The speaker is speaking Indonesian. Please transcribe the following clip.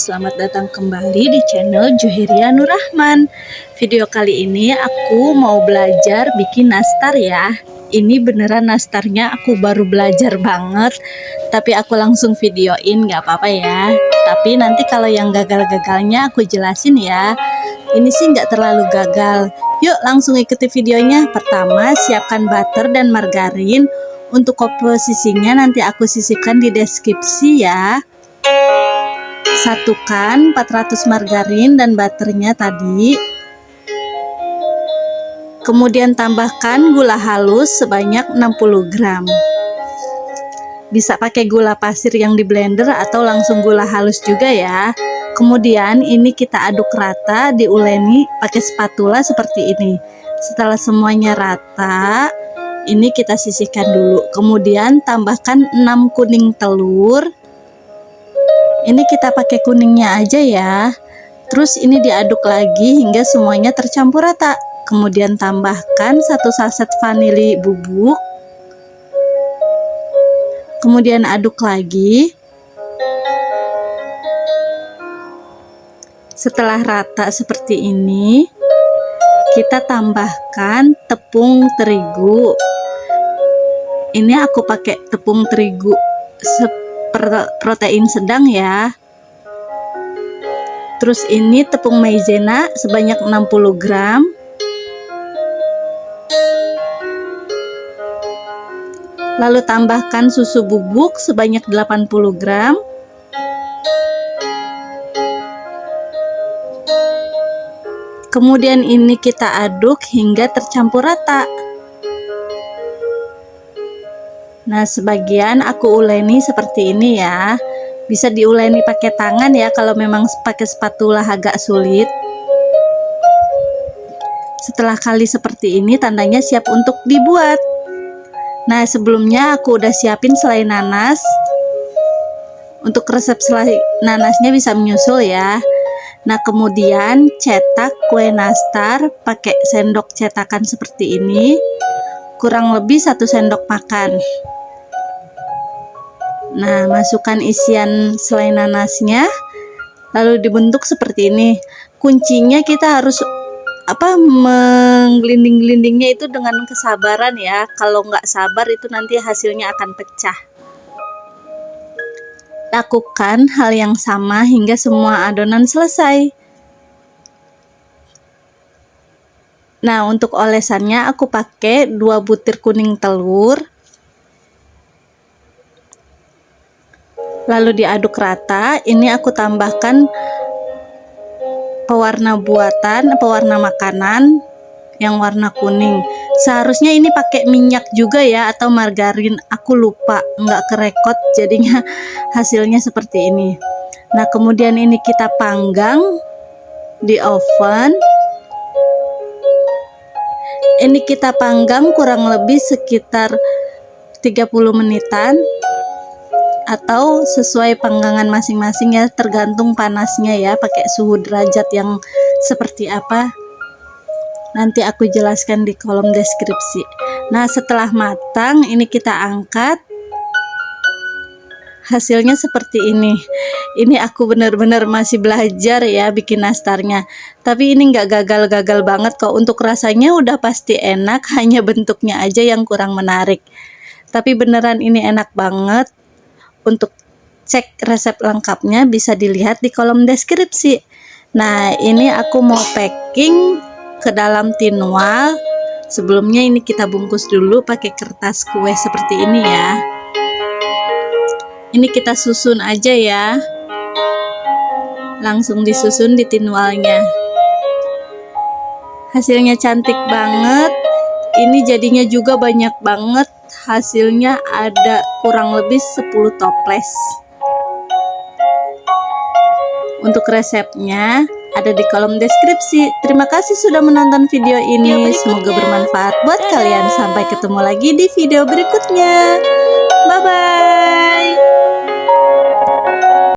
selamat datang kembali di channel Juheria Nurrahman. Video kali ini aku mau belajar bikin nastar ya. Ini beneran nastarnya aku baru belajar banget, tapi aku langsung videoin, gak apa-apa ya. Tapi nanti kalau yang gagal-gagalnya aku jelasin ya. Ini sih gak terlalu gagal. Yuk langsung ikuti videonya. Pertama, siapkan butter dan margarin. Untuk komposisinya nanti aku sisipkan di deskripsi ya. Satukan 400 margarin dan butternya tadi. Kemudian tambahkan gula halus sebanyak 60 gram. Bisa pakai gula pasir yang di blender atau langsung gula halus juga ya. Kemudian ini kita aduk rata, diuleni pakai spatula seperti ini. Setelah semuanya rata, ini kita sisihkan dulu. Kemudian tambahkan 6 kuning telur. Ini kita pakai kuningnya aja ya. Terus ini diaduk lagi hingga semuanya tercampur rata. Kemudian tambahkan 1 saset vanili bubuk. Kemudian aduk lagi. Setelah rata seperti ini, kita tambahkan tepung terigu. Ini aku pakai tepung terigu protein sedang ya. Terus ini tepung maizena sebanyak 60 gram. Lalu tambahkan susu bubuk sebanyak 80 gram. Kemudian ini kita aduk hingga tercampur rata. Nah, sebagian aku uleni seperti ini ya. Bisa diuleni pakai tangan ya kalau memang pakai spatula agak sulit. Setelah kali seperti ini tandanya siap untuk dibuat. Nah, sebelumnya aku udah siapin selai nanas. Untuk resep selai nanasnya bisa menyusul ya. Nah, kemudian cetak kue nastar pakai sendok cetakan seperti ini. Kurang lebih 1 sendok makan. Nah, masukkan isian selai nanasnya, lalu dibentuk seperti ini. Kuncinya kita harus menggelinding-gelindingnya itu dengan kesabaran ya. Kalau nggak sabar itu nanti hasilnya akan pecah. Lakukan hal yang sama hingga semua adonan selesai. Nah, untuk olesannya aku pakai 2 butir kuning telur. Lalu diaduk rata. Ini aku tambahkan pewarna buatan, pewarna makanan yang warna kuning. Seharusnya ini pakai minyak juga ya atau margarin. Aku lupa, nggak kerekot jadinya hasilnya seperti ini. Nah, kemudian ini kita panggang di oven. Ini kita panggang kurang lebih sekitar 30 menitan. Atau sesuai panggangan masing-masing ya, tergantung panasnya ya, pakai suhu derajat yang seperti apa nanti aku jelaskan di kolom deskripsi. Nah, setelah matang ini kita angkat. Hasilnya seperti ini. Ini aku benar-benar masih belajar ya bikin nastarnya, tapi ini nggak gagal-gagal banget kok. Untuk rasanya udah pasti enak, hanya bentuknya aja yang kurang menarik. Tapi beneran ini enak banget. Untuk cek resep lengkapnya bisa dilihat di kolom deskripsi. Nah, ini aku mau packing ke dalam tin wall. Sebelumnya ini kita bungkus dulu pakai kertas kue seperti ini ya. Ini kita susun aja ya. Langsung disusun di tin wallnya. Hasilnya cantik banget. Ini jadinya juga banyak banget. Hasilnya ada kurang lebih 10 toples. Untuk resepnya ada di kolom deskripsi. Terima kasih sudah menonton video ini. Semoga bermanfaat buat kalian. Sampai ketemu lagi di video berikutnya. Bye bye.